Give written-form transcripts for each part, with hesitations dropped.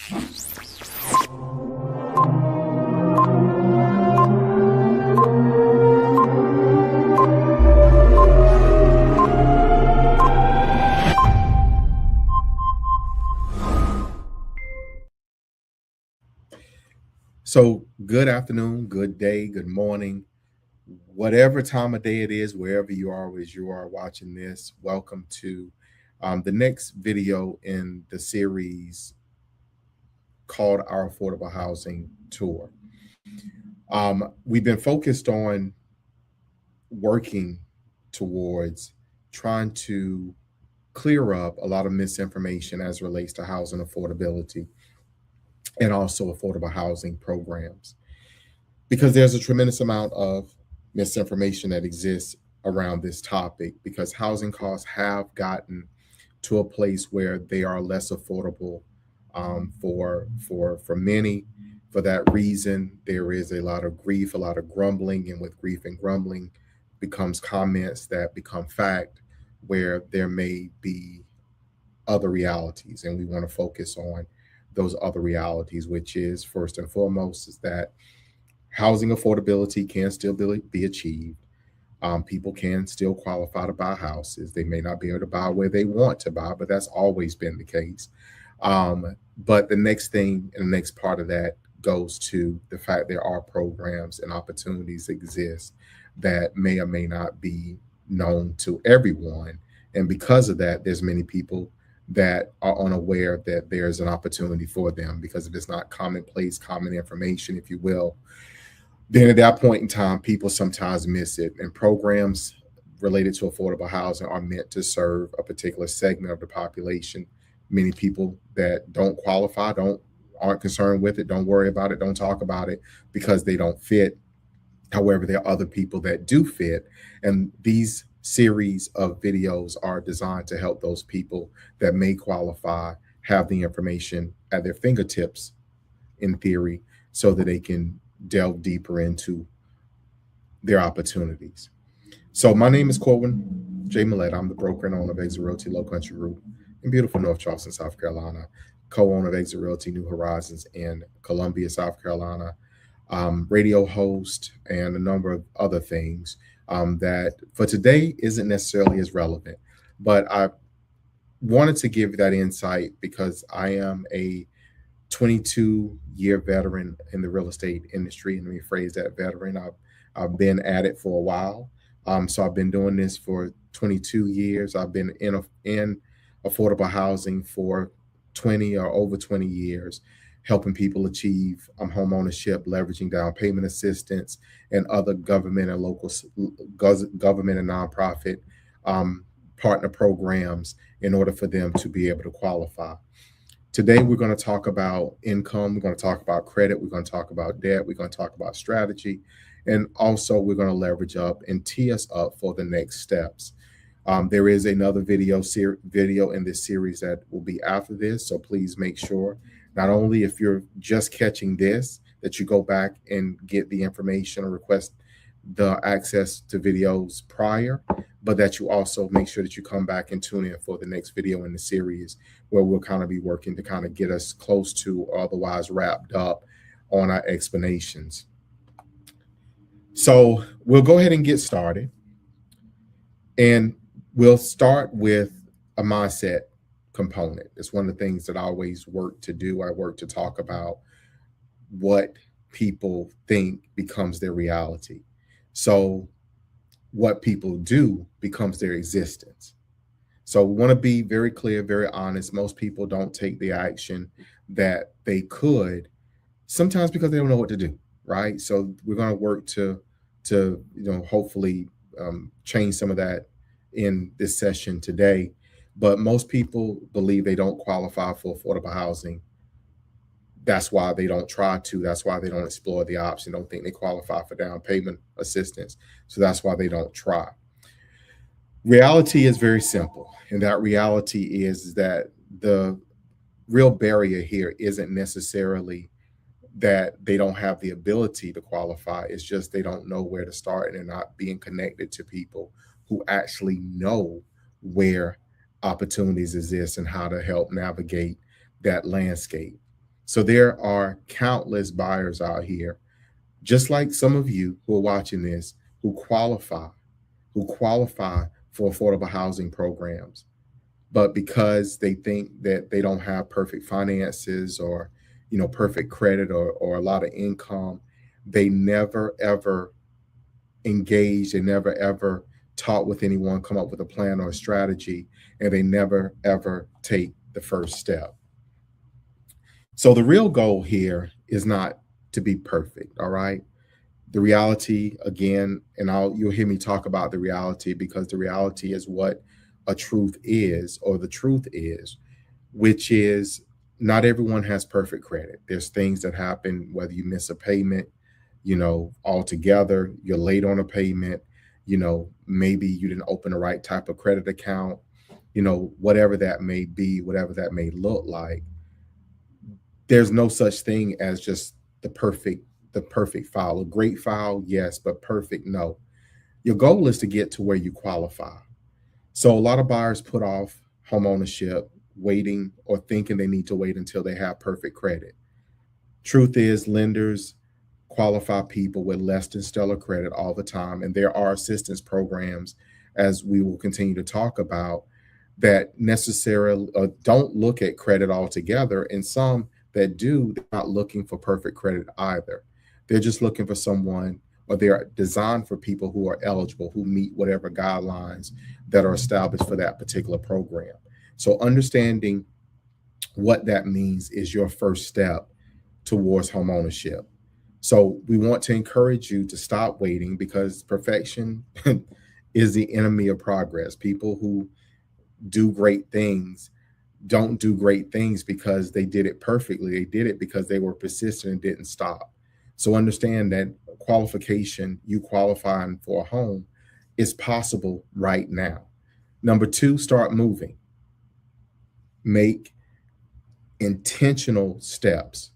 So, good afternoon, good day, good morning, whatever time of day it is, wherever you are as you are watching this. Welcome to the next video in the series called Our Affordable Housing Tour. We've been focused on working towards trying to clear up a lot of misinformation as relates to housing affordability and also affordable housing programs, because there's a tremendous amount of misinformation that exists around this topic, because housing costs have gotten to a place where they are less affordable for many. For that reason, there is a lot of grief, a lot of grumbling, and with grief and grumbling becomes comments that become fact, where there may be other realities, and we want to focus on those other realities, which is first and foremost is that housing affordability can still be achieved. People can still qualify to buy houses. They may not be able to buy where they want to buy, but that's always been the case. But the next thing and the next part of that goes to the fact there are programs and opportunities exist that may or may not be known to everyone. And because of that, there's many people that are unaware that there's an opportunity for them, because if it's not commonplace, common information, if you will, then at that point in time, people sometimes miss it. And programs related to affordable housing are meant to serve a particular segment of the population. Many people that don't qualify, aren't concerned with it, don't worry about it, don't talk about it because they don't fit. However, there are other people that do fit. And these series of videos are designed to help those people that may qualify have the information at their fingertips, in theory, so that they can delve deeper into their opportunities. So my name is Corwin J. Millett. I'm the broker and owner of Exit Realty Low Country Group in beautiful North Charleston, South Carolina, co-owner of Exit Realty New Horizons in Columbia, South Carolina, radio host, and a number of other things that for today isn't necessarily as relevant. But I wanted to give that insight because I am a 22-year veteran in the real estate industry. And let me phrase that, veteran. I've been at it for a while. So I've been doing this for 22 years. I've been in affordable housing for 20 or over 20 years, helping people achieve home ownership, leveraging down payment assistance and other government and local government and nonprofit partner programs in order for them to be able to qualify. Today, we're going to talk about income. We're going to talk about credit. We're going to talk about debt. We're going to talk about strategy. And also, we're going to leverage up and tee us up for the next steps. There is another video in this series that will be after this. So please make sure, not only if you're just catching this, that you go back and get the information or request the access to videos prior, but that you also make sure that you come back and tune in for the next video in the series, where we'll kind of be working to kind of get us close to or otherwise wrapped up on our explanations. So we'll go ahead and get started. And we'll start with a mindset component. It's one of the things that I always work to do. I work to talk about what people think becomes their reality. So what people do becomes their existence. So we want to be very clear, very honest. Most people don't take the action that they could, sometimes because they don't know what to do, right? So we're going to work to hopefully change some of that in this session today. But most people believe they don't qualify for affordable housing. That's why they don't try to. That's why they don't explore the option. Don't think they qualify for down payment assistance. So that's why they don't try. Reality is very simple. And that reality is that the real barrier here isn't necessarily that they don't have the ability to qualify. It's just they don't know where to start, and they're not being connected to people who actually know where opportunities exist and how to help navigate that landscape. So there are countless buyers out here, just like some of you who are watching this, who qualify, who qualify for affordable housing programs. But because they think that they don't have perfect finances or, perfect credit or a lot of income, they never ever engage, they never ever talk with anyone, come up with a plan or a strategy, and they never ever take the first step. So the real goal here is not to be perfect, all right? The reality, again, and you'll hear me talk about the reality, because the reality is what a truth is, or the truth is, which is not everyone has perfect credit. There's things that happen, whether you miss a payment, altogether, you're late on a payment, maybe you didn't open the right type of credit account, whatever that may be, whatever that may look like. There's no such thing as just the perfect file. A great file, yes, but perfect, no. Your goal is to get to where you qualify. So a lot of buyers put off homeownership, waiting or thinking they need to wait until they have perfect credit. Truth is, lenders qualify people with less than stellar credit all the time, and there are assistance programs, as we will continue to talk about, that necessarily don't look at credit altogether, and some that do, they're not looking for perfect credit either. They're just looking for someone, or they're designed for people who are eligible, who meet whatever guidelines that are established for that particular program. So understanding what that means is your first step towards home ownership. So we want to encourage you to stop waiting, because perfection is the enemy of progress. People who do great things don't do great things because they did it perfectly. They did it because they were persistent and didn't stop. So understand that qualification, you qualifying for a home, is possible right now. Number two, start moving. Make intentional steps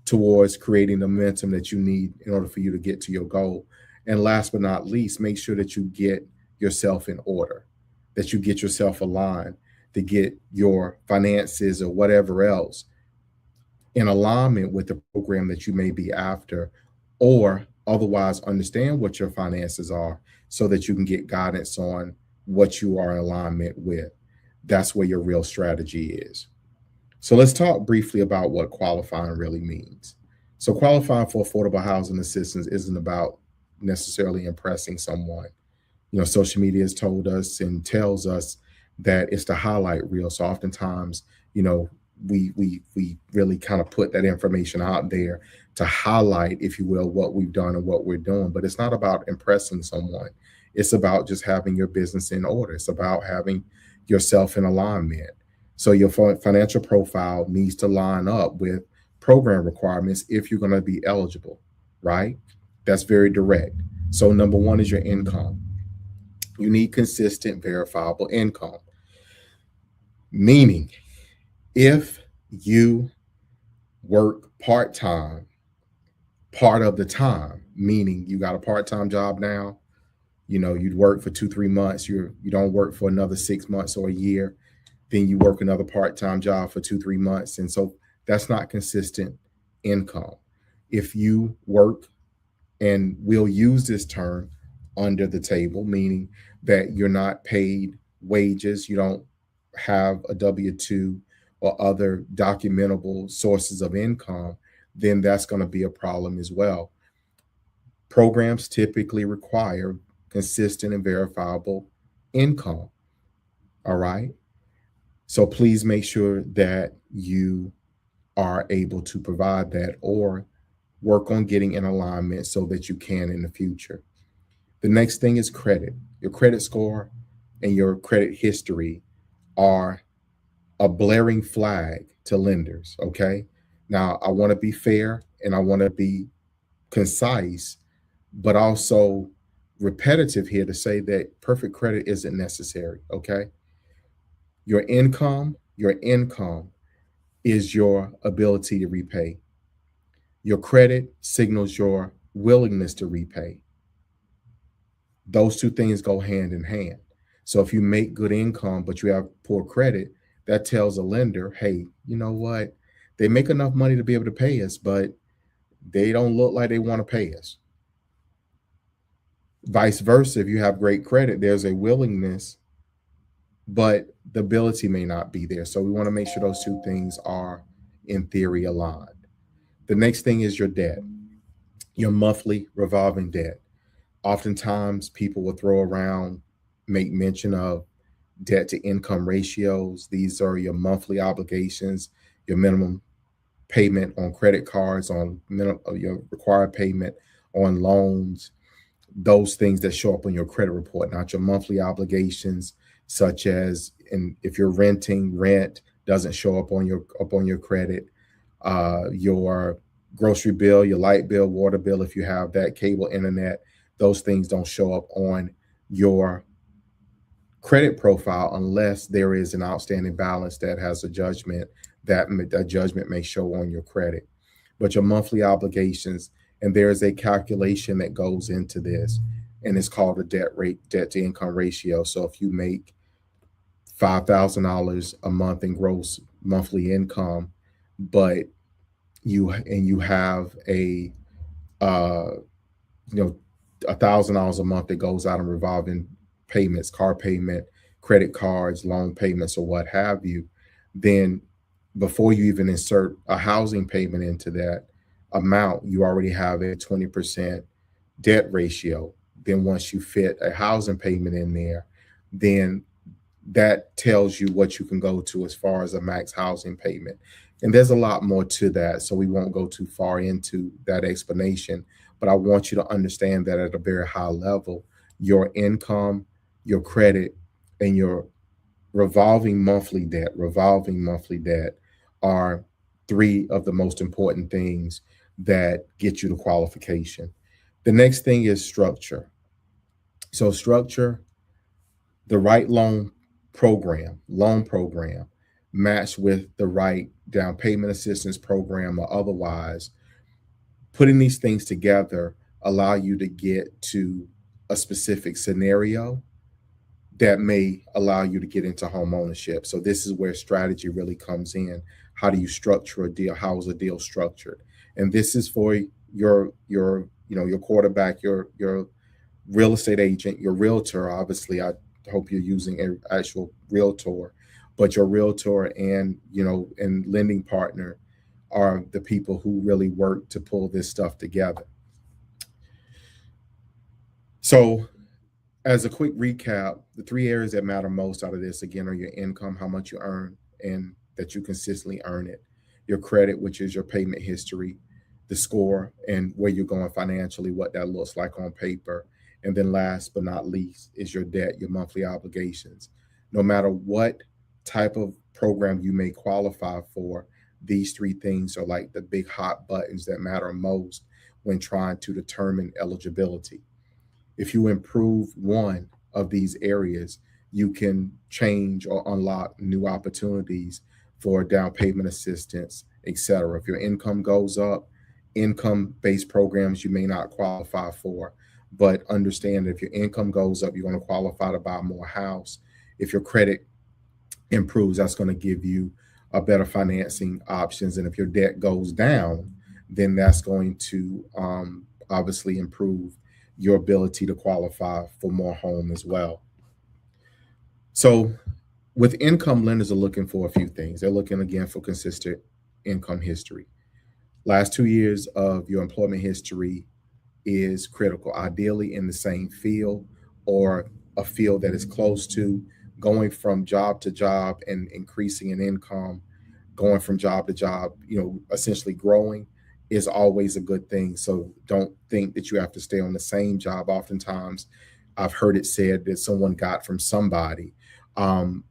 towards creating the momentum that you need in order for you to get to your goal. And last but not least, make sure that you get yourself in order, that you get yourself aligned, to get your finances or whatever else in alignment with the program that you may be after, or otherwise understand what your finances are so that you can get guidance on what you are in alignment with. That's where your real strategy is. So let's talk briefly about what qualifying really means. So qualifying for affordable housing assistance isn't about necessarily impressing someone. Social media has told us and tells us that it's the highlight reel. So oftentimes, we really kind of put that information out there to highlight, if you will, what we've done and what we're doing. But it's not about impressing someone. It's about just having your business in order. It's about having yourself in alignment. So your financial profile needs to line up with program requirements if you're going to be eligible, right? That's very direct. So number one is your income. You need consistent, verifiable income. Meaning, if you work part time, part of the time, meaning you got a part time job now, you'd work for 2 3 months, you don't work for another 6 months or a year, then you work another part time job for 2 3 months, and so that's not consistent income. If you work, and we'll use this term, under the table, meaning that you're not paid wages, you don't have a W 2 or other documentable sources of income, then that's going to be a problem as well. Programs typically require consistent and verifiable income. All right. So please make sure that you are able to provide that, or work on getting in alignment so that you can in the future. The next thing is credit. Your credit score and your credit history are a blaring flag to lenders. Okay. Now, I want to be fair and I want to be concise, but also repetitive here to say that perfect credit isn't necessary. Okay. Your income is your ability to repay. Your credit signals your willingness to repay. Those two things go hand in hand. So if you make good income, but you have poor credit, that tells a lender, hey, you know what? They make enough money to be able to pay us, but they don't look like they want to pay us. Vice versa, if you have great credit, there's a willingness, but the ability may not be there. So we want to make sure those two things are, in theory, aligned. The next thing is your debt, your monthly revolving debt. Oftentimes, people will throw around, make mention of debt to income ratios. These are your monthly obligations, your minimum payment on credit cards, on your required payment on loans, those things that show up on your credit report, not your monthly obligations, such as, and if you're renting, rent doesn't show up on your credit. Your grocery bill, your light bill, water bill, if you have that, cable, internet, those things don't show up on your credit profile unless there is an outstanding balance that has a judgment, that judgment may show on your credit. But your monthly obligations, and there is a calculation that goes into this, and it's called a debt to income ratio. So if you make $5,000 a month in gross monthly income, but you have a uh, you know $1,000 a month that goes out in revolving payments, car payment, credit cards, loan payments, or what have you, then before you even insert a housing payment into that amount, you already have a 20% debt ratio. Then once you fit a housing payment in there, then that tells you what you can go to as far as a max housing payment. And there's a lot more to that, so we won't go too far into that explanation. But I want you to understand that at a very high level, your income, your credit, and your revolving monthly debt are three of the most important things that get you to qualification. The next thing is structure. So structure, the right loan program matched with the right down payment assistance program or otherwise, putting these things together allow you to get to a specific scenario that may allow you to get into home ownership. So this is where strategy really comes in. How do you structure a deal? How is a deal structured? And this is for your quarterback, your real estate agent, your realtor. Obviously, I hope you're using an actual realtor, but your realtor and and lending partner are the people who really work to pull this stuff together. So, as a quick recap, the three areas that matter most out of this again are your income, how much you earn, and that you consistently earn it, your credit, which is your payment history, the score, and where you're going financially, what that looks like on paper. And then last but not least is your debt, your monthly obligations. No matter what type of program you may qualify for, these three things are like the big hot buttons that matter most when trying to determine eligibility. If you improve one of these areas, you can change or unlock new opportunities for down payment assistance, etc. If your income goes up, income-based programs you may not qualify for, but understand that if your income goes up, you're going to qualify to buy more house. If your credit improves, that's going to give you a better financing options. And if your debt goes down, then that's going to obviously improve your ability to qualify for more home as well. So with income, lenders are looking for a few things. They're looking again for consistent income history. Last 2 years of your employment history is critical, ideally in the same field or a field that is close to. Going from job to job and increasing in income, going from job to job, essentially growing is always a good thing. So don't think that you have to stay on the same job. Oftentimes, I've heard it said that someone got from somebody um,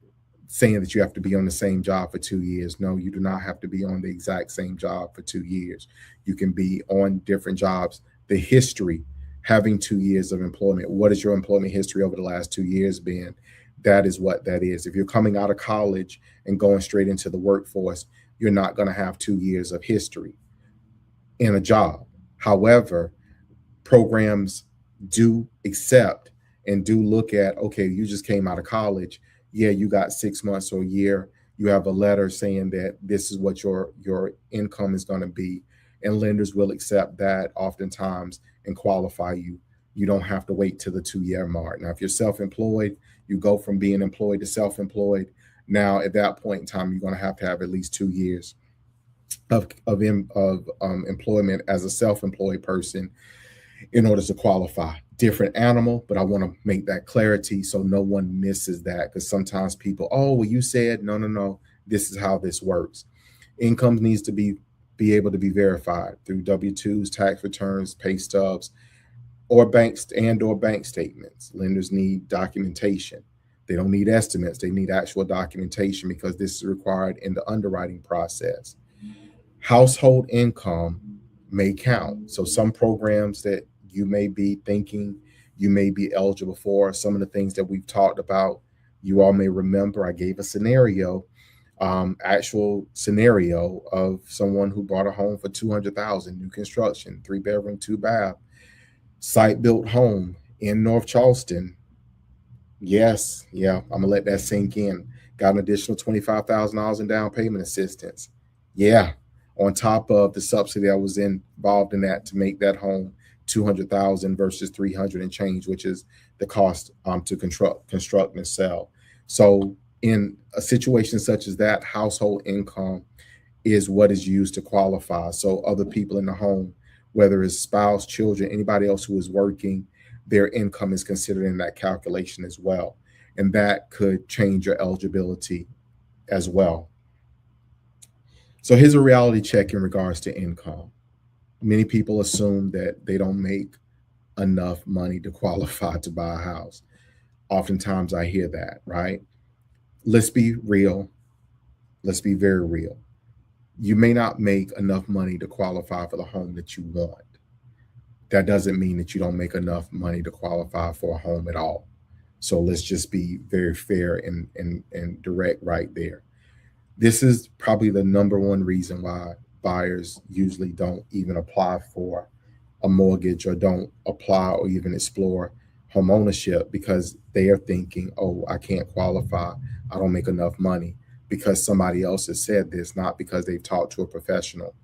saying that you have to be on the same job for 2 years. No, you do not have to be on the exact same job for 2 years. You can be on different jobs. The history, having 2 years of employment. What is your employment history over the last 2 years been? That is what that is. If you're coming out of college and going straight into the workforce, you're not going to have 2 years of history in a job. However, programs do accept and do look at, okay, you just came out of college. Yeah, you got 6 months or a year You have a letter saying that this is what your income is going to be, and lenders will accept that oftentimes and qualify you. You don't have to wait to the 2 year mark. Now, if you're self-employed, you go from being employed to self-employed. Now, at that point in time, you're going to have at least 2 years of employment as a self-employed person in order to qualify. Different animal, but I want to make that clarity so no one misses that, because sometimes people, oh, well, you said no, no, no. This is how this works. Income needs to be able to be verified through W-2s, tax returns, pay stubs, or bank statements. Lenders need documentation. They don't need estimates. They need actual documentation because this is required in the underwriting process. Household income may count. So some programs that you may be thinking you may be eligible for, some of the things that we've talked about, you all may remember I gave a scenario, actual scenario of someone who bought a home for 200,000, new construction, 3 bedroom, 2 bath, site built home in North Charleston. Yes, yeah, I'm gonna let that sink in. Got an additional $25,000 in down payment assistance. Yeah, on top of the subsidy I was involved in that to make that home 200,000 versus 300 and change, which is the cost to construct and sell. So in a situation such as that, household income is what is used to qualify. So other people in the home, whether it's spouse, children, anybody else who is working, their income is considered in that calculation as well. And that could change your eligibility as well. So here's a reality check in regards to income. Many people assume that they don't make enough money to qualify to buy a house. Oftentimes I hear that, right? Let's be real. Let's be very real. You may not make enough money to qualify for the home that you want. That doesn't mean that you don't make enough money to qualify for a home at all. So let's just be very fair and direct right there. This is probably the number one reason why buyers usually don't even apply for a mortgage or don't apply or even explore home ownership, because they are thinking, oh, I can't qualify. I don't make enough money because somebody else has said this, not because they've talked to a professional.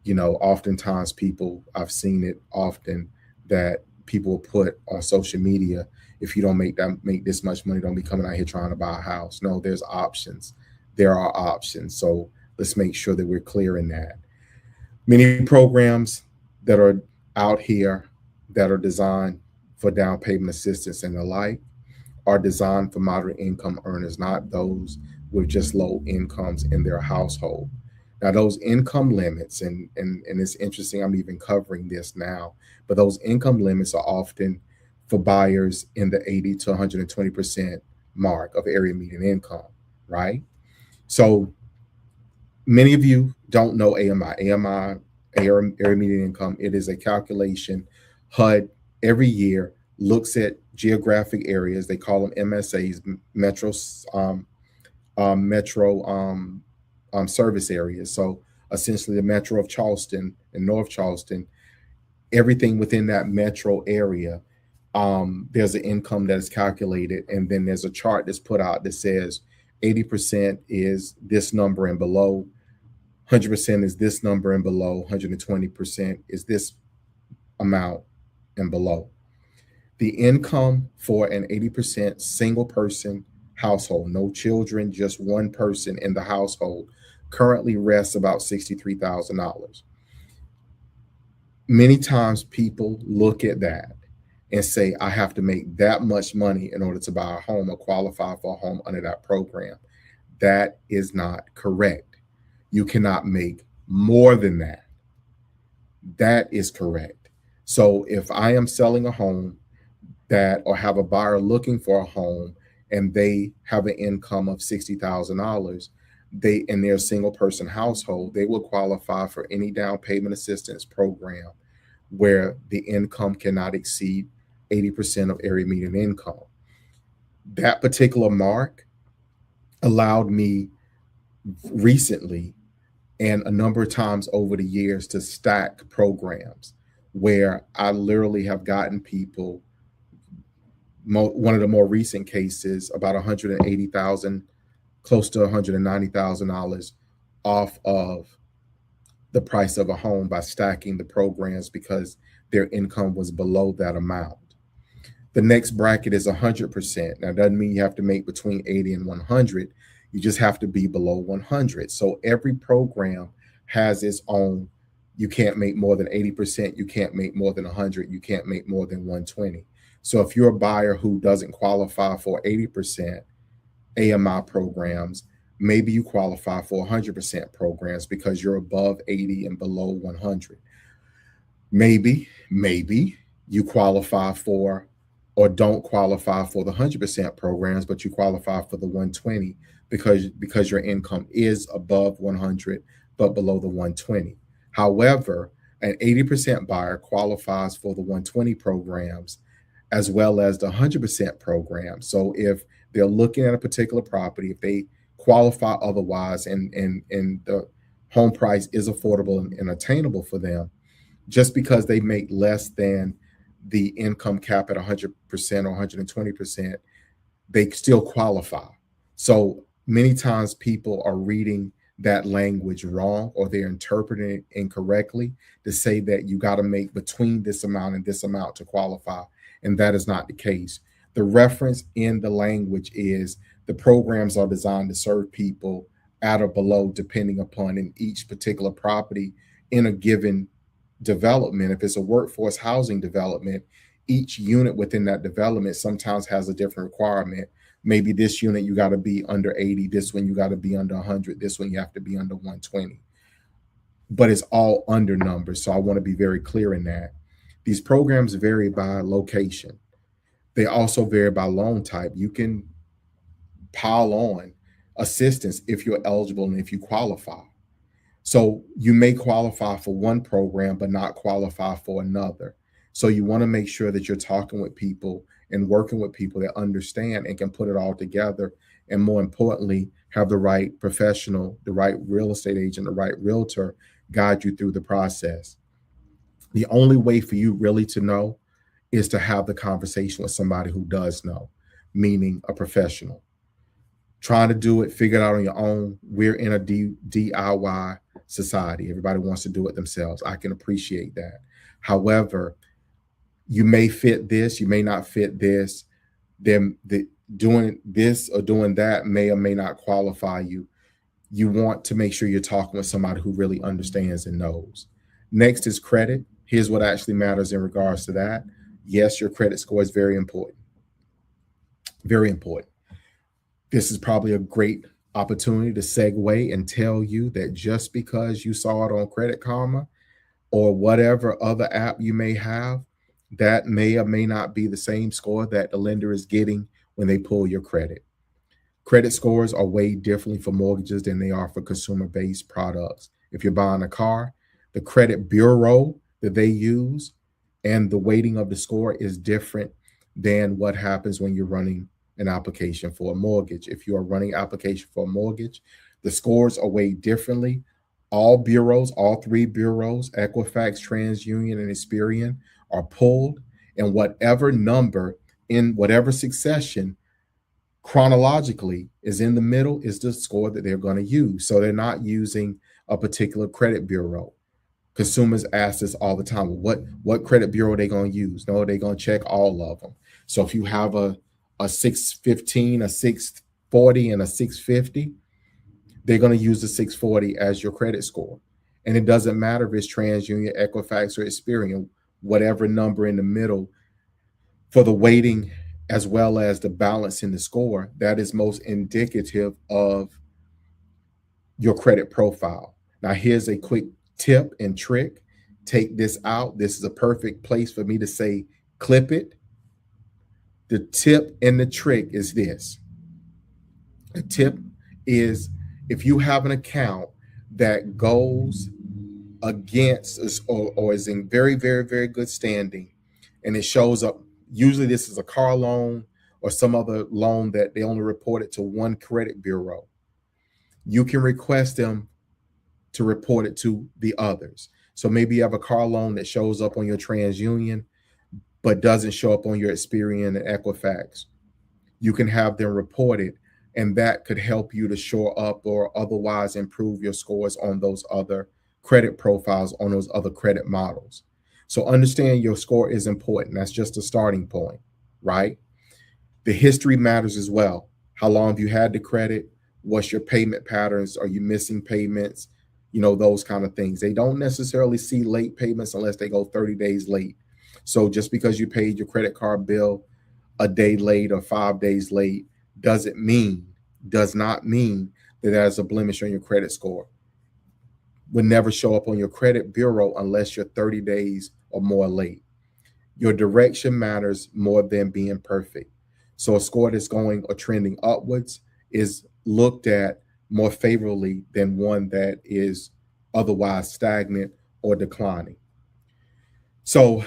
Oftentimes people, I've seen it often that people put on social media, if you don't make this much money, don't be coming out here trying to buy a house. No, there's options. There are options. So let's make sure that we're clear in that. Many programs that are out here that are designed for down payment assistance and the like are designed for moderate income earners, not those with just low incomes in their household. Now, those income limits, and it's interesting, I'm even covering this now, but those income limits are often for buyers in the 80 to 120% mark of area median income, right? So many of you don't know AMI. AMI, area median income, it is a calculation. HUD every year looks at geographic areas. They call them MSAs, metro service areas. So essentially, the metro of Charleston and North Charleston, everything within that metro area, there's an income that is calculated, and then there's a chart that's put out that says 80% is this number and below, 100% is this number and below, 120% is this amount and below. The income for an 80% single person household, no children, just one person in the household, currently rests about $63,000. Many times people look at that and say, I have to make that much money in order to buy a home or qualify for a home under that program. That is not correct. You cannot make more than that. That is correct. So if I am selling a home or have a buyer looking for a home and they have an income of $60,000, they in their single person household, they will qualify for any down payment assistance program where the income cannot exceed 80% of area median income. That particular mark allowed me recently and a number of times over the years to stack programs where I literally have gotten people, one of the more recent cases, about 180,000 close to $190,000 off of the price of a home by stacking the programs because their income was below that amount. The next bracket is 100%. Now, it doesn't mean you have to make between 80 and 100. You just have to be below 100. So every program has its own. You can't make more than 80%. You can't make more than 100. You can't make more than 120. So if you're a buyer who doesn't qualify for 80% AMI programs, maybe you qualify for 100% programs because you're above 80 and below 100. Maybe you qualify for or don't qualify for the 100% programs, but you qualify for the 120 because your income is above 100 but below the 120. However, an 80% buyer qualifies for the 120 programs as well as the 100% program. So if they're looking at a particular property, if they qualify otherwise and the home price is affordable and attainable for them, just because they make less than the income cap at 100% or 120%, they still qualify. So many times people are reading that language wrong, or they're interpreting it incorrectly to say that you got to make between this amount and this amount to qualify. And that is not the case. The reference in the language is the programs are designed to serve people at or below, depending upon in each particular property in a given development. If it's a workforce housing development, each unit within that development sometimes has a different requirement. Maybe this unit you got to be under 80, this one you got to be under 100, this one you have to be under 120. But it's all under numbers. So I want to be very clear in that. These programs vary by location. They also vary by loan type. You can pile on assistance if you're eligible and if you qualify. So you may qualify for one program, but not qualify for another. So you want to make sure that you're talking with people and working with people that understand and can put it all together. And more importantly, have the right professional, the right real estate agent, the right realtor guide you through the process. The only way for you really to know is to have the conversation with somebody who does know, meaning a professional. Trying to do it, figure it out on your own. We're in a DIY society. Everybody wants to do it themselves. I can appreciate that. However, you may fit this, you may not fit this. Then doing this or doing that may or may not qualify you. You want to make sure you're talking with somebody who really understands and knows. Next is credit. Here's what actually matters in regards to that. Yes, your credit score is very important. Very important. This is probably a great opportunity to segue and tell you that just because you saw it on Credit Karma or whatever other app you may have, that may or may not be the same score that the lender is getting when they pull your credit. Credit scores are weighed differently for mortgages than they are for consumer-based products. If you're buying a car, the credit bureau that they use and the weighting of the score is different than what happens when you're running an application for a mortgage. If you are running application for a mortgage, the scores are weighed differently. All bureaus, all three bureaus, Equifax, TransUnion, and Experian, are pulled, and whatever number in whatever succession chronologically is in the middle is the score that they're going to use. So they're not using a particular credit bureau. Consumers ask this all the time. What credit bureau are they going to use? No, they're going to check all of them. So if you have a 615, a 640, and a 650, they're going to use the 640 as your credit score. And it doesn't matter if it's TransUnion, Equifax, or Experian, whatever number in the middle for the weighting as well as the balance in the score, that is most indicative of your credit profile. Now, here's a quick tip and trick. Take this out. This is a perfect place for me to say, clip it. The tip and the trick is this. The tip is if you have an account that goes against or is in very, very, very good standing, and it shows up, usually this is a car loan or some other loan that they only report it to one credit bureau, you can request them to report it to the others. So maybe you have a car loan that shows up on your TransUnion, but doesn't show up on your Experian and Equifax. You can have them report it. And that could help you to shore up or otherwise improve your scores on those other credit profiles, on those other credit models. So understand your score is important. That's just a starting point, right? The history matters as well. How long have you had the credit? What's your payment patterns? Are you missing payments? Those kind of things. They don't necessarily see late payments unless they go 30 days late. So just because you paid your credit card bill a day late or 5 days late does not mean that there's a blemish on your credit score. Would never show up on your credit bureau unless you're 30 days or more late. Your direction matters more than being perfect. So a score that's going or trending upwards is looked at more favorably than one that is otherwise stagnant or declining. So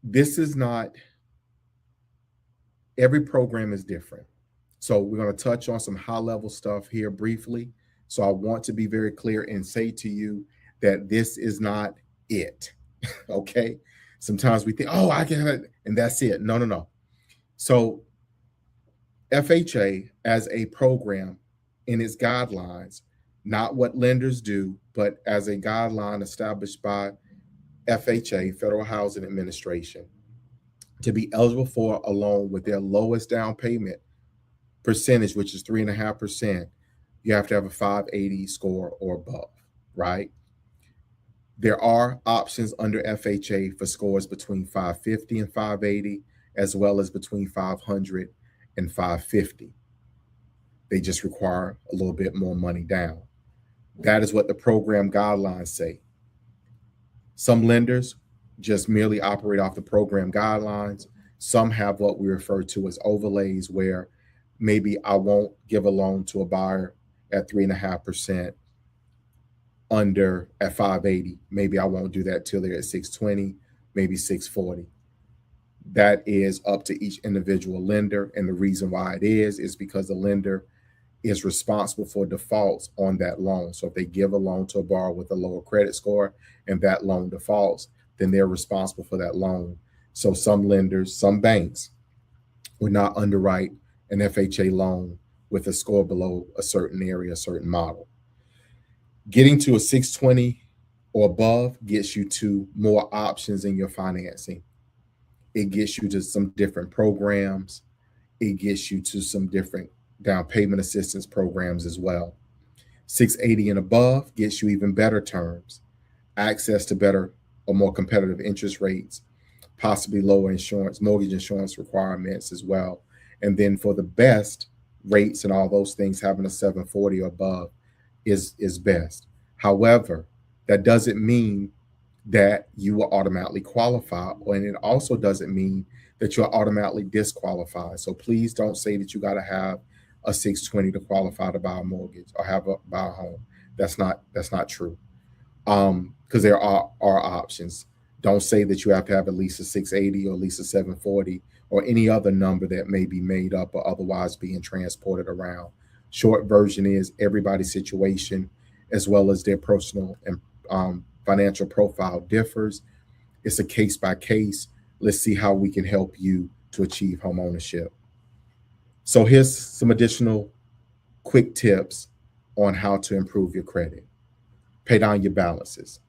this is not, every program is different. So we're going to touch on some high level stuff here briefly. So I want to be very clear and say to you that this is not it. Okay. Sometimes we think, oh, I get it, and that's it. No, no, no. So FHA as a program in its guidelines, not what lenders do, but as a guideline established by FHA, Federal Housing Administration, to be eligible for a loan with their lowest down payment percentage, which is 3.5%, you have to have a 580 score or above, right? There are options under FHA for scores between 550 and 580, as well as between 500 and 550. They just require a little bit more money down. That is what the program guidelines say. Some lenders just merely operate off the program guidelines. Some have what we refer to as overlays, where maybe I won't give a loan to a buyer at 3.5% under at 580. Maybe I won't do that till they're at 620, maybe 640. That is up to each individual lender. And the reason why it is because the lender is responsible for defaults on that loan. So if they give a loan to a borrower with a lower credit score and that loan defaults, then they're responsible for that loan. So some lenders, some banks would not underwrite an FHA loan with a score below a certain area, a certain model. Getting to a 620 or above gets you to more options in your financing. It gets you to some different programs. It gets you to some different down payment assistance programs as well. 680 and above gets you even better terms, access to better or more competitive interest rates, possibly lower mortgage insurance requirements as well. And then for the best rates and all those things, having a 740 or above is best. However, that doesn't mean that you will automatically qualify, and it also doesn't mean that you're automatically disqualified. So please don't say that you got to have a 620 to qualify to buy a mortgage or buy a home. That's not true. Because there are options. Don't say that you have to have at least a 680 or at least a 740 or any other number that may be made up or otherwise being transported around. Short version is everybody's situation as well as their personal and financial profile differs. It's a case by case. Let's see how we can help you to achieve home ownership. So here's some additional quick tips on how to improve your credit. Pay down your balances.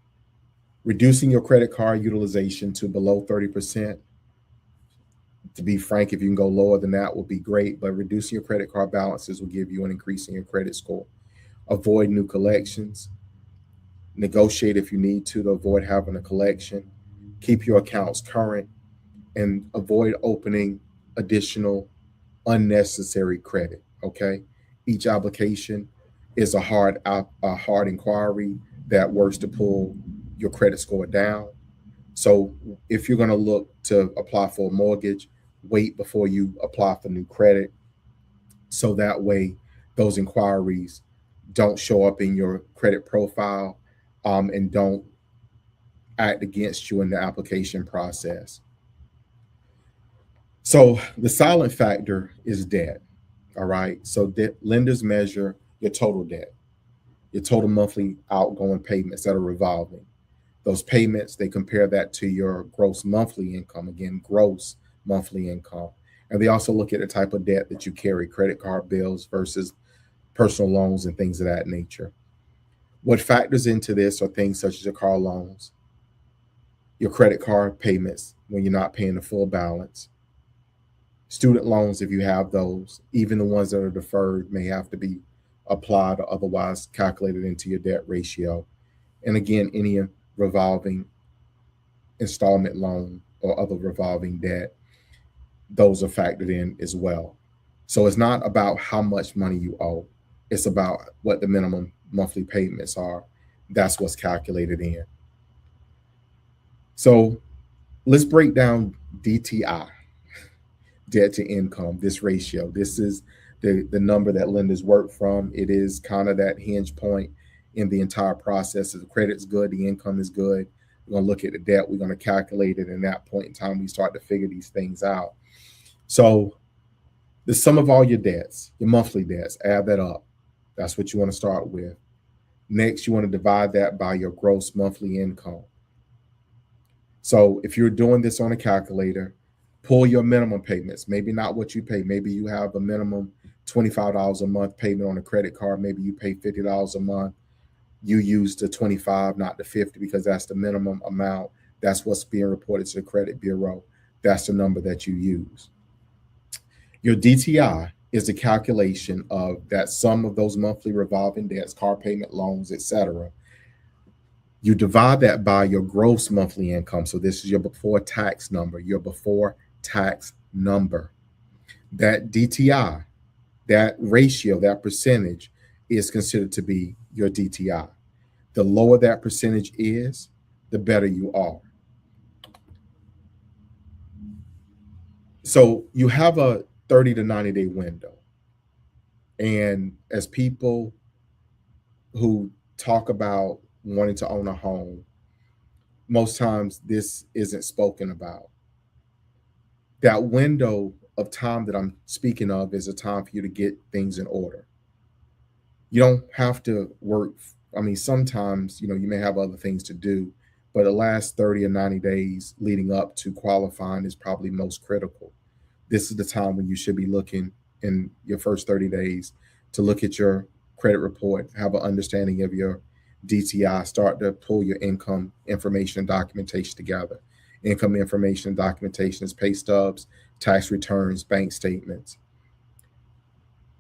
Reducing your credit card utilization to below 30%. To be frank, if you can go lower than that would be great, but reducing your credit card balances will give you an increase in your credit score. Avoid new collections. Negotiate if you need to avoid having a collection. Keep your accounts current and avoid opening additional unnecessary credit. Okay. Each application is a hard inquiry that works to pull your credit score down. So if you're going to look to apply for a mortgage, wait before you apply for new credit. So that way those inquiries don't show up in your credit profile and don't act against you in the application process. So the silent factor is debt. All right. So lenders measure your total debt, your total monthly outgoing payments that are revolving. Those payments, they compare that to your gross monthly income, again, gross monthly income. And they also look at the type of debt that you carry, credit card bills versus personal loans and things of that nature. What factors into this are things such as your car loans, your credit card payments when you're not paying the full balance, student loans if you have those, even the ones that are deferred may have to be applied or otherwise calculated into your debt ratio. And again, any revolving installment loan or other revolving debt, those are factored in as well. So it's not about how much money you owe, it's about what the minimum monthly payments are. That's what's calculated in. So let's break down DTI, debt to income, this ratio. This is the number that lenders work from. It is kind of that hinge point in the entire process. If the credit's good, the income is good. We're going to look at the debt, we're going to calculate it. And that point in time, we start to figure these things out. So the sum of all your debts, your monthly debts, add that up. That's what you want to start with. Next, you want to divide that by your gross monthly income. So if you're doing this on a calculator, pull your minimum payments. Maybe not what you pay. Maybe you have a minimum $25 a month payment on a credit card. Maybe you pay $50 a month. You use the 25, not the 50, because that's the minimum amount. That's what's being reported to the credit bureau. That's the number that you use. Your DTI is the calculation of that sum of those monthly revolving debts, car payment, loans, etc. You divide that by your gross monthly income. So this is your before tax number, your before tax number. That DTI, that ratio, that percentage is considered to be your DTI. The lower that percentage is, the better you are. So you have a 30 to 90-day window. And as people who talk about wanting to own a home, most times this isn't spoken about. That window of time that I'm speaking of is a time for you to get things in order. You don't have to work. I mean, sometimes, you may have other things to do, but the last 30 or 90 days leading up to qualifying is probably most critical. This is the time when you should be looking in your first 30 days to look at your credit report, have an understanding of your DTI, start to pull your income information and documentation together. Income information and documentation is pay stubs, tax returns, bank statements.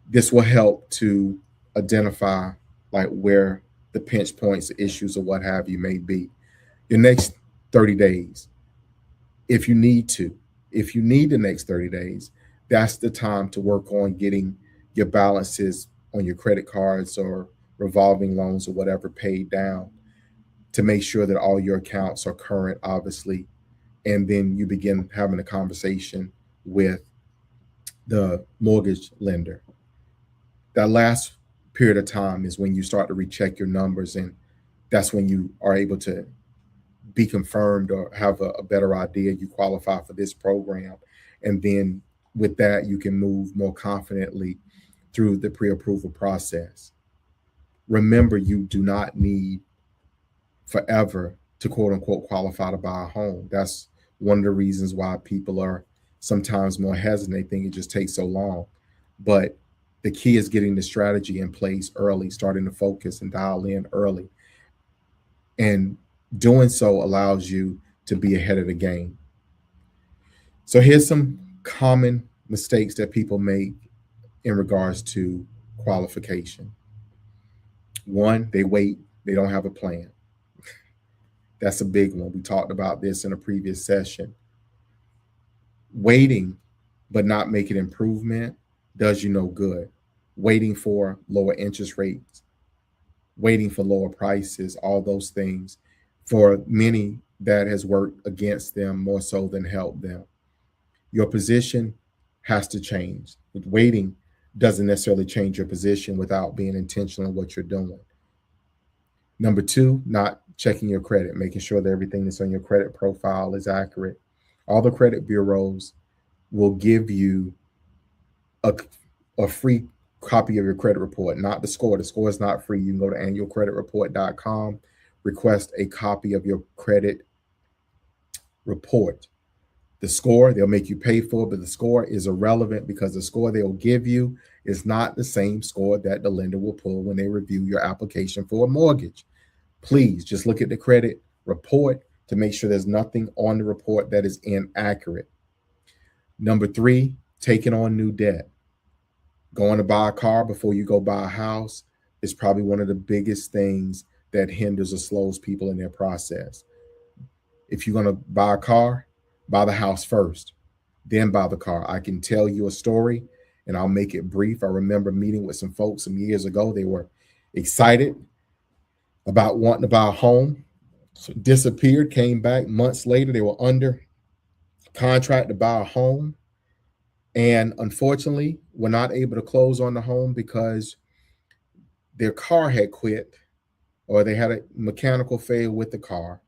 This will help to identify like where the pinch points, issues, or what have you may be. Your next 30 days, if you need the next 30 days, that's the time to work on getting your balances on your credit cards or revolving loans or whatever paid down, to make sure that all your accounts are current, obviously. And then you begin having a conversation with the mortgage lender. That last period of time is when you start to recheck your numbers, and that's when you are able to be confirmed or have a better idea you qualify for this program. And then with that, you can move more confidently through the pre-approval process. Remember, you do not need forever to quote unquote qualify to buy a home. That's one of the reasons why people are sometimes more hesitant. They think it just takes so long. But the key is getting the strategy in place early, starting to focus and dial in early. And doing so allows you to be ahead of the game. So here's some common mistakes that people make in regards to qualification. One, they wait, they don't have a plan. That's a big one. We talked about this in a previous session. Waiting but not making improvement does you no good. Waiting for lower interest rates, waiting for lower prices, all those things, for many, that has worked against them more so than helped them. Your position has to change. Waiting doesn't necessarily change your position without being intentional in what you're doing. Number two, not checking your credit, making sure that everything that's on your credit profile is accurate. All the credit bureaus will give you a free copy of your credit report, not the score. The score is not free. You can go to annualcreditreport.com, request a copy of your credit report. The score, they'll make you pay for, but the score is irrelevant because the score they'll give you is not the same score that the lender will pull when they review your application for a mortgage. Please just look at the credit report to make sure there's nothing on the report that is inaccurate. Number three, taking on new debt. Going to buy a car before you go buy a house is probably one of the biggest things that hinders or slows people in their process. If you're going to buy a car, buy the house first, then buy the car. I can tell you a story and I'll make it brief. I remember meeting with some folks some years ago. They were excited about wanting to buy a home, so disappeared, came back months later. They were under contract to buy a home. And unfortunately, were not able to close on the home because their car had quit or they had a mechanical failure with the car.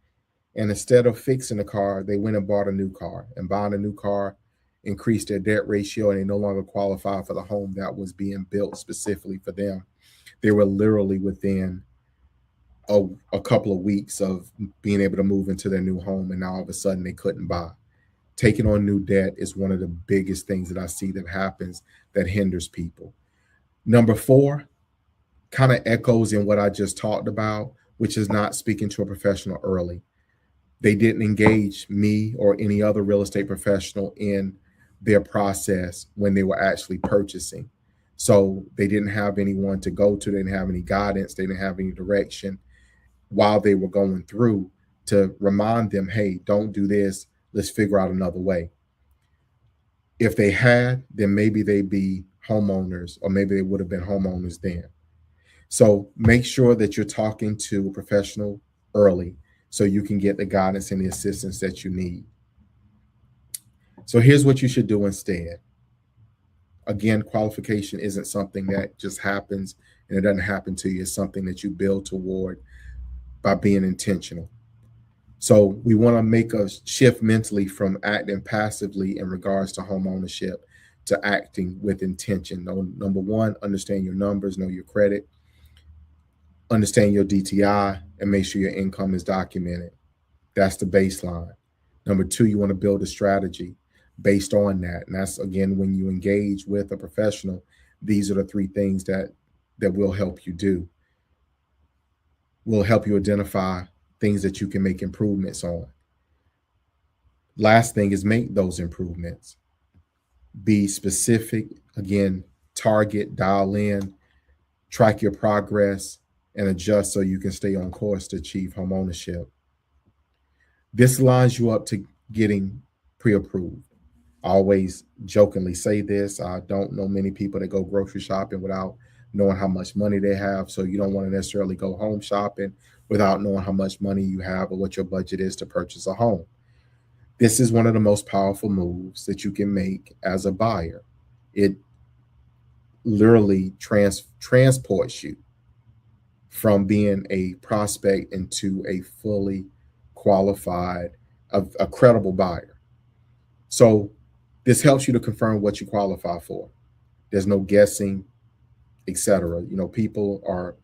And instead of fixing the car, they went and bought a new car. And buying a new car increased their debt ratio, and they no longer qualify for the home that was being built specifically for them. They were literally within a couple of weeks of being able to move into their new home, and now all of a sudden they couldn't buy. Taking on new debt is one of the biggest things that I see that happens that hinders people. Number four kind of echoes in what I just talked about, which is not speaking to a professional early. They didn't engage me or any other real estate professional in their process when they were actually purchasing. So they didn't have anyone to go to, they didn't have any guidance, they didn't have any direction while they were going through to remind them, hey, don't do this, let's figure out another way. If they had, then maybe they'd be homeowners, or maybe they would have been homeowners then. So make sure that you're talking to a professional early so you can get the guidance and the assistance that you need. So here's what you should do instead. Again, qualification isn't something that just happens and it doesn't happen to you. It's something that you build toward by being intentional. So we want to make a shift mentally from acting passively in regards to home ownership to acting with intention. Number one, understand your numbers, know your credit, understand your DTI, and make sure your income is documented. That's the baseline. Number two, you want to build a strategy based on that. And that's, again, when you engage with a professional, these are the three things that will help you do. Will help you identify things that you can make improvements on. Last thing is make those improvements. Be specific, again, target, dial in, track your progress, and adjust so you can stay on course to achieve home ownership. This lines you up to getting pre-approved. I always jokingly say this. I don't know many people that go grocery shopping without knowing how much money they have. So you don't want to necessarily go home shopping without knowing how much money you have or what your budget is to purchase a home. This is one of the most powerful moves that you can make as a buyer. It literally transports you from being a prospect into a fully qualified, a credible buyer. So this helps you to confirm what you qualify for. There's no guessing, etc. People are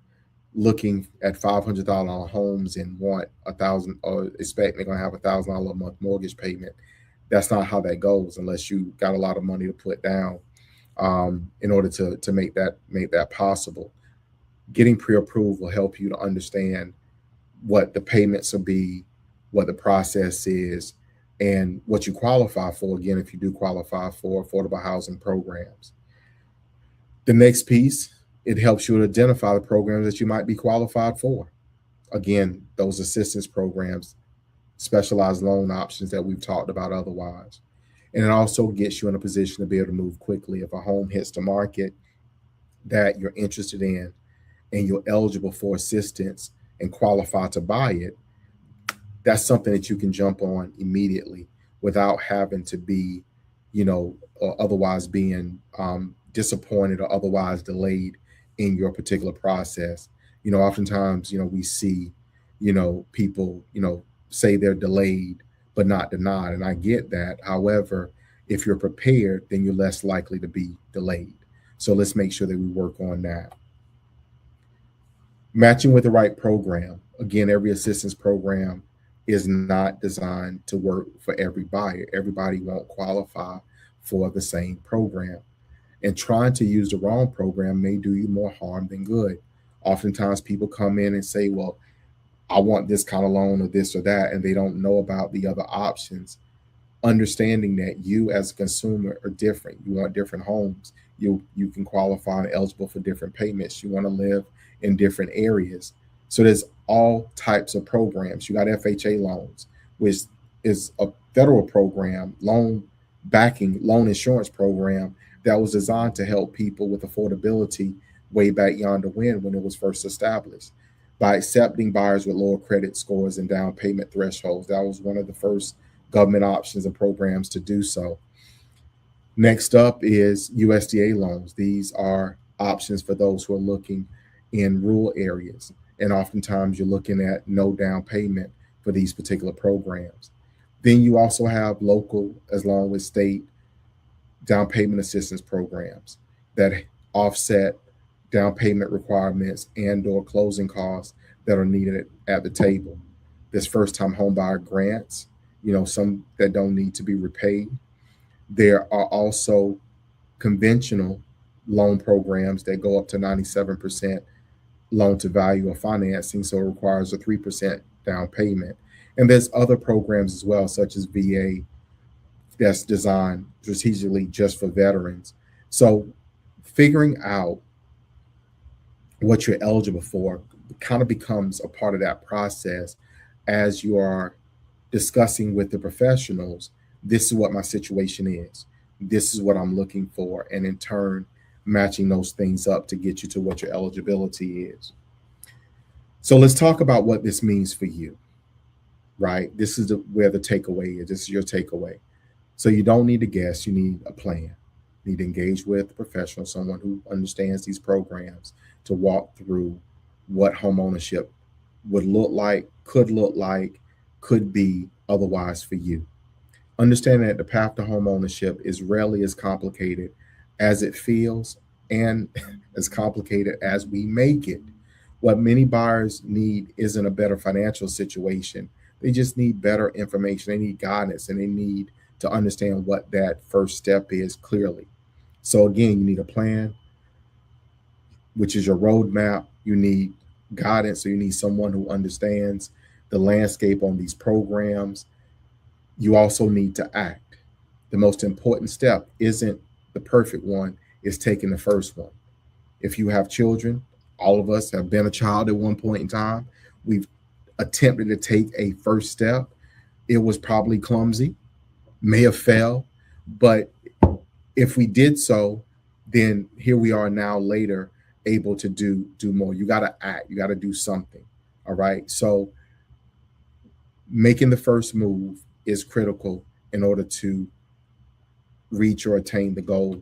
looking at $500 homes and want $1,000 or expect they're going to have $1,000 a month mortgage payment. That's not how that goes unless you got a lot of money to put down in order to make that possible. Getting pre-approved will help you to understand what the payments will be, what the process is, and what you qualify for, again, if you do qualify for affordable housing programs. The next piece, it helps you to identify the programs that you might be qualified for. Again, those assistance programs, specialized loan options that we've talked about otherwise. And it also gets you in a position to be able to move quickly. If a home hits the market that you're interested in and you're eligible for assistance and qualify to buy it, that's something that you can jump on immediately without having to be, or otherwise being disappointed or otherwise delayed in your particular process. Oftentimes, we see, people, say they're delayed but not denied, and I get that. However, if you're prepared, then you're less likely to be delayed. So let's make sure that we work on that. Matching with the right program. Again, every assistance program is not designed to work for every buyer. Everybody won't qualify for the same program. And trying to use the wrong program may do you more harm than good. Oftentimes, people come in and say, well, I want this kind of loan or this or that, and they don't know about the other options. Understanding that you as a consumer are different. You want different homes. You can qualify and eligible for different payments. You want to live in different areas. So there's all types of programs. You got FHA loans, which is a federal program, loan insurance program that was designed to help people with affordability way back yonder when it was first established. By accepting buyers with lower credit scores and down payment thresholds, that was one of the first government options and programs to do so. Next up is USDA loans. These are options for those who are looking in rural areas. And oftentimes you're looking at no down payment for these particular programs. Then you also have local as long as state down payment assistance programs that offset down payment requirements and or closing costs that are needed at the table. There's first time home buyer grants, some that don't need to be repaid. There are also conventional loan programs that go up to 97% loan to value of financing, so it requires a 3% down payment. And there's other programs as well, such as VA, that's designed strategically just for veterans. So figuring out what you're eligible for kind of becomes a part of that process as you are discussing with the professionals. This is what my situation is. This is what I'm looking for. And in turn, matching those things up to get you to what your eligibility is. So let's talk about what this means for you, right? This is where the takeaway is. This is your takeaway. So you don't need to guess, you need a plan. You need to engage with a professional, someone who understands these programs to walk through what home ownership would look like, could be otherwise for you. Understanding that the path to home ownership is rarely as complicated as it feels and as complicated as we make it. What many buyers need isn't a better financial situation. They just need better information. They need guidance and they need to understand what that first step is clearly. So, again, you need a plan, which is your roadmap. You need guidance, so you need someone who understands the landscape on these programs. You also need to act. The most important step isn't the perfect one, it's taking the first one. If you have children, all of us have been a child at one point in time. We've attempted to take a first step. It was probably clumsy, may have failed, but if we did so, then here we are now later able to do more. You got to act, you got to do something. All right. So making the first move is critical in order to reach or attain the goal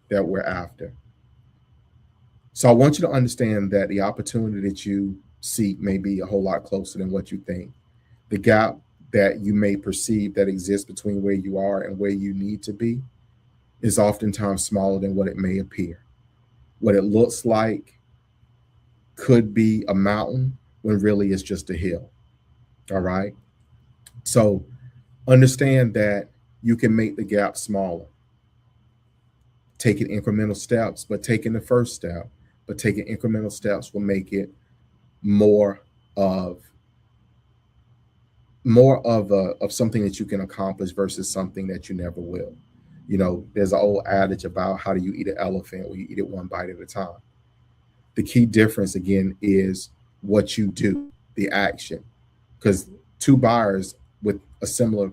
that we're after. So I want you to understand that the opportunity that you seek may be a whole lot closer than what you think. The gap that you may perceive that exists between where you are and where you need to be is oftentimes smaller than what it may appear. What it looks like could be a mountain when really it's just a hill. All right. So understand that you can make the gap smaller, taking incremental steps, but taking the first step, but taking incremental steps will make it more of something that you can accomplish versus something that you never will. There's an old adage about how do you eat an elephant? Well, you eat it one bite at a time. The key difference again is what you do, the action. Because two buyers with a similar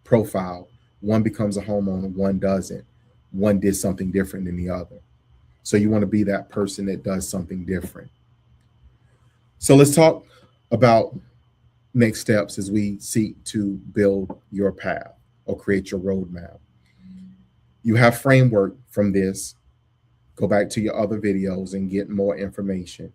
profile, one becomes a homeowner, one doesn't. One did something different than the other. So you want to be that person that does something different. So let's talk about next steps as we seek to build your path or create your roadmap. You have framework from this. Go back to your other videos and get more information.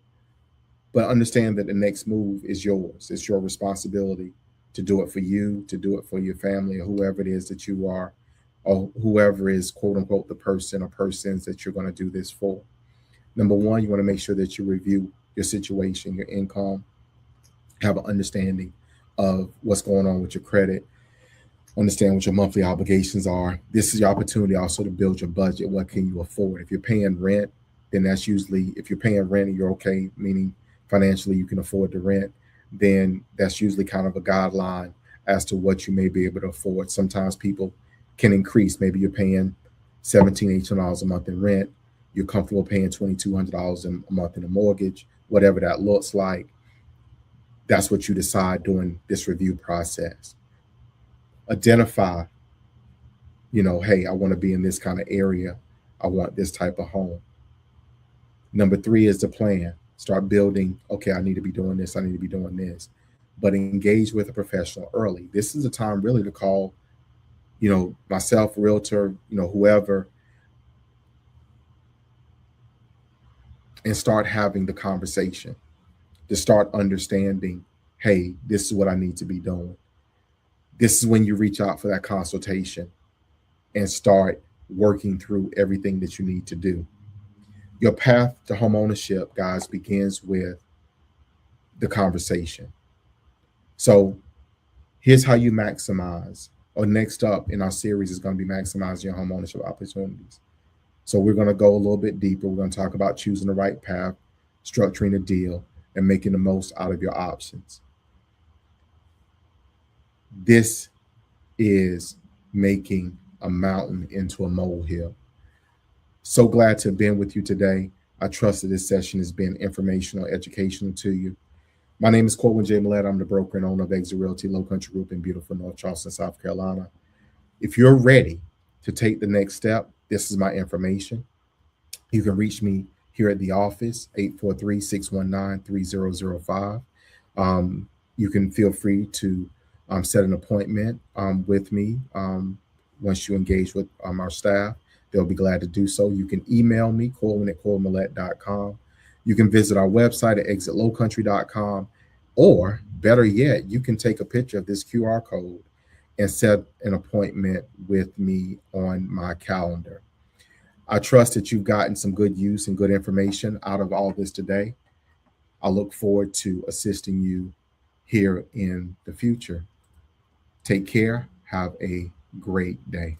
But understand that the next move is yours. It's your responsibility to do it for you, to do it for your family, or whoever it is that you are, or whoever is, quote unquote, the person or persons that you're going to do this for. Number one, you want to make sure that you review your situation, your income, have an understanding of what's going on with your credit, understand what your monthly obligations are. This is your opportunity also to build your budget. What can you afford? If you're paying rent, then that's usually, if you're paying rent and you're okay, meaning financially you can afford the rent, then that's usually kind of a guideline as to what you may be able to afford. Sometimes people can increase. Maybe you're paying $1,700, $1,800 a month in rent. You're comfortable paying $2,200 a month in a mortgage, whatever that looks like. That's what you decide during this review process. Identify, hey, I want to be in this kind of area. I want this type of home. Number three is the plan. Start building, okay, I need to be doing this, I need to be doing this. But engage with a professional early. This is a time really to call, myself, realtor, whoever, and start having the conversation, to start understanding, hey, this is what I need to be doing. This is when you reach out for that consultation and start working through everything that you need to do. Your path to home ownership, guys, begins with the conversation. So here's how you maximize, or next up in our series is going to be maximizing your home ownership opportunities. So we're going to go a little bit deeper. We're going to talk about choosing the right path, structuring a deal, and making the most out of your options. This is making a mountain into a molehill. So glad to have been with you today. I trust that this session has been informational, educational to you. My name is Corwin J. Millett. I'm the broker and owner of Exit Realty Low Country Group in beautiful North Charleston, South Carolina. If you're ready to take the next step, this is my information. You can reach me here at the office, 843-619-3005. You can feel free to set an appointment with me once you engage with our staff. They'll be glad to do so. You can email me, corwin@corwinmillett.com. You can visit our website at exitlowcountry.com. Or better yet, you can take a picture of this QR code and set an appointment with me on my calendar. I trust that you've gotten some good use and good information out of all this today. I look forward to assisting you here in the future. Take care. Have a great day.